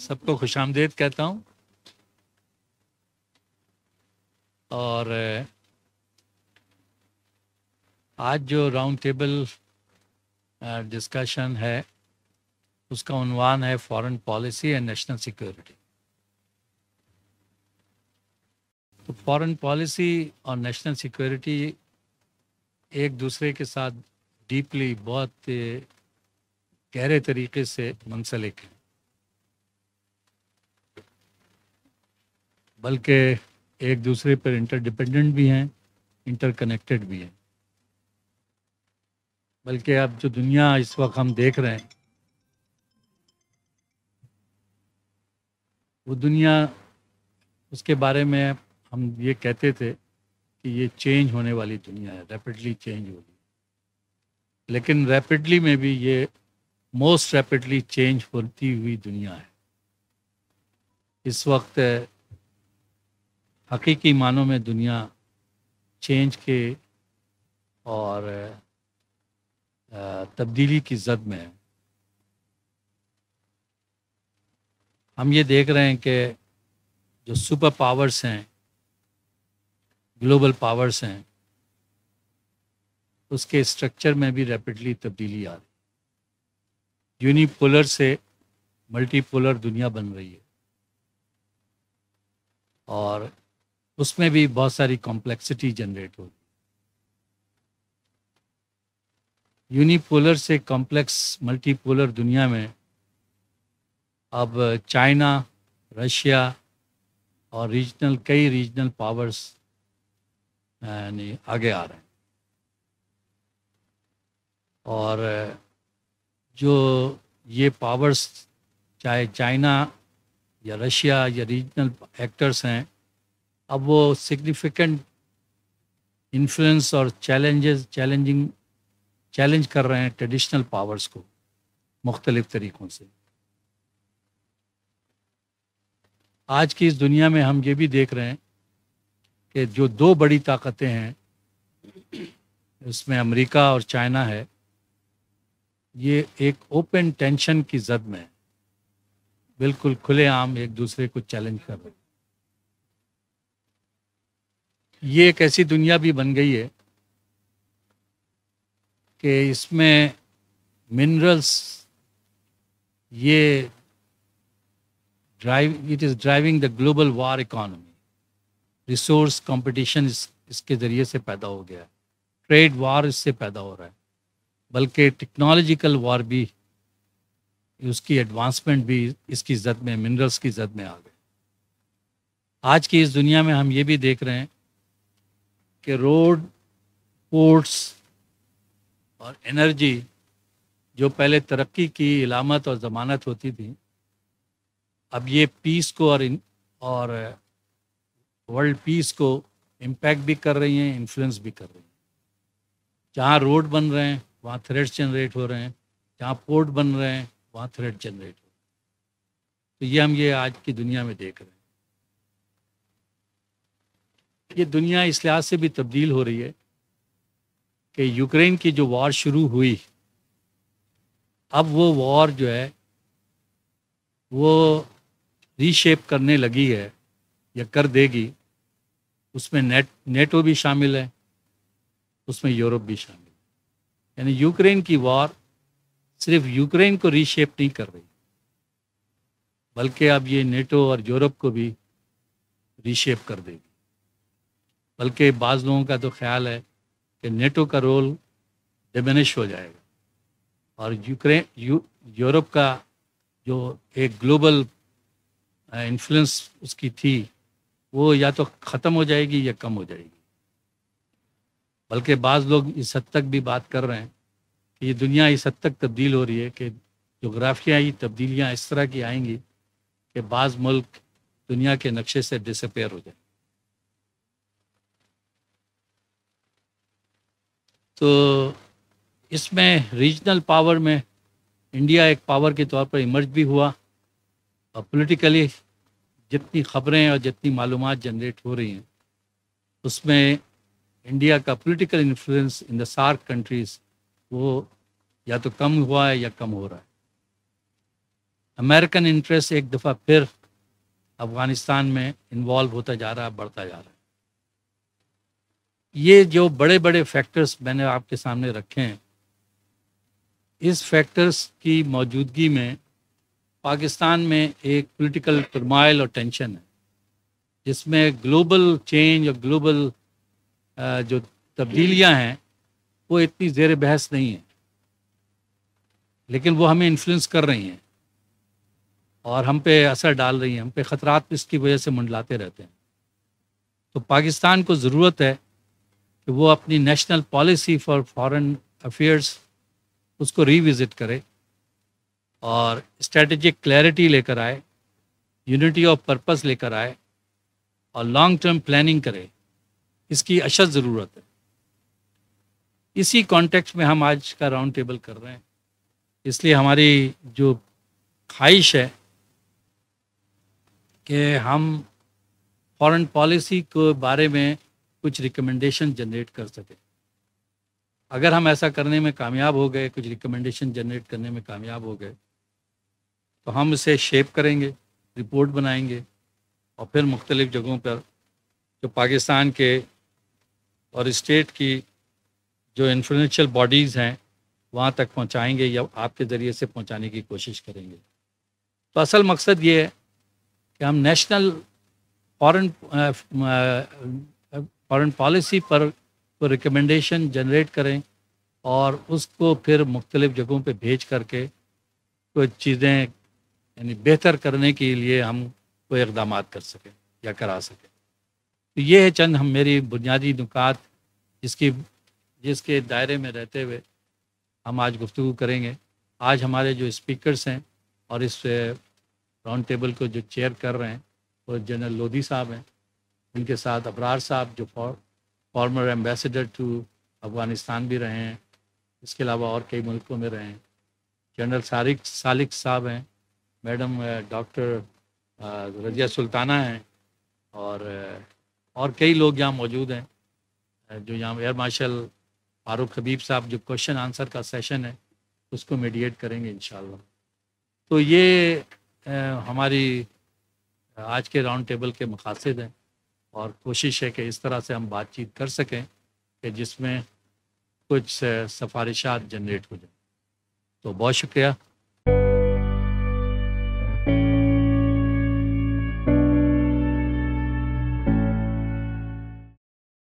سب کو خوش آمدید کہتا ہوں اور آج جو راؤنڈ ٹیبل ڈسکشن ہے اس کا عنوان ہے foreign policy and national security. تو فارن پالیسی اور نیشنل سیکیورٹی ایک دوسرے کے ساتھ ڈیپلی بہت گہرے طریقے سے منسلک ہیں، بلکہ ایک دوسرے پر انٹر ڈپینڈنٹ بھی ہیں، انٹر کنیکٹڈ بھی ہیں. بلکہ اب جو دنیا اس وقت ہم دیکھ رہے ہیں وہ دنیا، اس کے بارے میں ہم یہ کہتے تھے کہ یہ چینج ہونے والی دنیا ہے، ریپڈلی چینج ہوگی. لیکن ریپڈلی میں بھی یہ موسٹ ریپڈلی چینج ہوتی ہوئی دنیا ہے. اس وقت حقیقی معنوں میں دنیا چینج کے اور تبدیلی کی زد میں ہے. ہم یہ دیکھ رہے ہیں کہ جو سپر پاورز ہیں، گلوبل پاورز ہیں، اس کے اسٹرکچر میں بھی ریپڈلی تبدیلی آ رہی ہے. یونی پولر سے ملٹی پولر دنیا بن رہی ہے اور اس میں بھی بہت ساری کمپلیکسٹی جنریٹ ہوگی. یونی پولر سے کمپلیکس ملٹی پولر دنیا میں اب چائنا، رشیا اور کئی ریجنل پاورز یعنی آگے آ رہے ہیں. اور جو یہ پاورز چاہے چائنا یا رشیا یا ریجنل ایکٹرز ہیں، اب وہ سگنیفیکنٹ انفلوئنس اور چیلنج کر رہے ہیں ٹریڈیشنل پاورز کو مختلف طریقوں سے. آج کی اس دنیا میں ہم یہ بھی دیکھ رہے ہیں کہ جو دو بڑی طاقتیں ہیں، اس میں امریکہ اور چائنا ہے، یہ ایک اوپن ٹینشن کی زد میں ہے، بالکل کھلے عام ایک دوسرے کو چیلنج کر رہے ہیں. یہ ایک ایسی دنیا بھی بن گئی ہے کہ اس میں منرلس یہ it is driving the global war economy. Resource competition اس کے ذریعے سے پیدا ہو گیا ہے، ٹریڈ وار اس سے پیدا ہو رہا ہے، بلکہ ٹیکنالوجیکل وار بھی، اس کی ایڈوانسمنٹ بھی اس کی زد میں، منرلس کی زد میں آ گئے. آج کی اس دنیا میں ہم یہ بھی دیکھ رہے ہیں کہ روڈ، پورٹس اور انرجی جو پہلے ترقی کی علامت اور ضمانت ہوتی تھی، اب یہ پیس کو اور ورلڈ پیس کو امپیکٹ بھی کر رہی ہیں، انفلوئنس بھی کر رہی ہیں. جہاں روڈ بن رہے ہیں وہاں تھریٹس جنریٹ ہو رہے ہیں، جہاں پورٹ بن رہے ہیں وہاں تھریٹ جنریٹ ہو رہے ہیں. تو یہ آج کی دنیا میں دیکھ رہے ہیں. یہ دنیا اس لحاظ سے بھی تبدیل ہو رہی ہے کہ یوکرین کی جو وار شروع ہوئی، اب وہ وار جو ہے وہ ری شیپ کرنے لگی ہے یا کر دے گی. اس میں نیٹو بھی شامل ہے، اس میں یورپ بھی شامل ہے. یعنی یوکرین کی وار صرف یوکرین کو ری شیپ نہیں کر رہی، بلکہ اب یہ نیٹو اور یورپ کو بھی ری شیپ کر دے گی. بلکہ بعض لوگوں کا تو خیال ہے کہ نیٹو کا رول ڈیمینش ہو جائے گا اور یورپ کا جو ایک گلوبل انفلوئنس اس کی تھی وہ یا تو ختم ہو جائے گی یا کم ہو جائے گی. بلکہ بعض لوگ اس حد تک بھی بات کر رہے ہیں کہ یہ دنیا اس حد تک تبدیل ہو رہی ہے کہ جغرافیائی تبدیلیاں اس طرح کی آئیں گی کہ بعض ملک دنیا کے نقشے سے ڈس اپیئر ہو جائیں. تو اس میں ریجنل پاور میں انڈیا ایک پاور کے طور پر ایمرج بھی ہوا، اور پولیٹیکلی جتنی خبریں اور جتنی معلومات جنریٹ ہو رہی ہیں اس میں انڈیا کا political influence in the SAARC countries وہ یا تو کم ہوا ہے یا کم ہو رہا ہے. امریکن انٹرسٹ ایک دفعہ پھر افغانستان میں انوالو ہوتا جا رہا ہے، بڑھتا جا رہا ہے۔ یہ جو بڑے بڑے فیکٹرز میں نے آپ کے سامنے رکھے ہیں، اس فیکٹرز کی موجودگی میں پاکستان میں ایک پولیٹیکل ٹرمائل اور ٹینشن ہے، جس میں گلوبل چینج اور گلوبل جو تبدیلیاں ہیں وہ اتنی زیر بحث نہیں ہیں، لیکن وہ ہمیں انفلوئنس کر رہی ہیں اور ہم پہ اثر ڈال رہی ہیں، ہم پہ خطرات اس کی وجہ سے منڈلاتے رہتے ہیں۔ تو پاکستان کو ضرورت ہے کہ وہ اپنی national policy for foreign affairs اس کو ری وزٹ کرے اور اسٹریٹجک کلیئرٹی لے کر آئے، یونٹی آف پرپس لے کر آئے اور لانگ ٹرم پلاننگ کرے۔ اس کی اشد ضرورت ہے۔ اسی کانٹیکسٹ میں ہم آج کا راؤنڈ ٹیبل کر رہے ہیں، اس لیے ہماری جو خواہش ہے کہ ہم فارن پالیسی کے بارے میں کچھ ریکمنڈیشن جنریٹ کر سکیں۔ اگر ہم ایسا کرنے میں کامیاب ہو گئے، کچھ ریکمنڈیشن جنریٹ کرنے میں کامیاب ہو گئے، تو ہم اسے شیپ کریں گے، رپورٹ بنائیں گے اور پھر مختلف جگہوں پر جو پاکستان کے اور اسٹیٹ کی جو انفلوئنشل باڈیز ہیں وہاں تک پہنچائیں گے یا آپ کے ذریعے سے پہنچانے کی کوشش کریں گے۔ تو اصل مقصد یہ ہے کہ ہم نیشنل فارن پالیسی پر ریکمنڈیشن جنریٹ کریں اور اس کو پھر مختلف جگہوں پہ بھیج کر کے کچھ چیزیں یعنی بہتر کرنے کے لیے ہم کوئی اقدامات کر سکیں یا کرا سکیں۔ تو یہ ہے چند ہم میری بنیادی نکات جس کے دائرے میں رہتے ہوئے ہم آج گفتگو کریں گے۔ آج ہمارے جو اسپیکرز ہیں اور اس راؤنڈ ٹیبل کو جو چیئر کر رہے ہیں وہ جنرل لودھی صاحب ہیں، ان کے ساتھ ابرار صاحب جو فارمر ایمبیسڈر ٹو افغانستان بھی رہے ہیں، اس کے علاوہ اور کئی ملکوں میں رہے ہیں، جنرل سالک صاحب ہیں، میڈم ڈاکٹر رضیہ سلطانہ ہیں، اور کئی لوگ یہاں موجود ہیں، جو یہاں ایئر مارشل فاروق حبیب صاحب جو کوشچن آنسر کا سیشن ہے اس کو میڈیٹ کریں گے انشاءاللہ۔ تو یہ ہماری آج کے راؤنڈ ٹیبل کے مقاصد ہیں اور کوشش ہے کہ اس طرح سے ہم بات چیت کر سکیں کہ جس میں کچھ سفارشات جنریٹ ہو جائیں۔ تو بہت شکریہ۔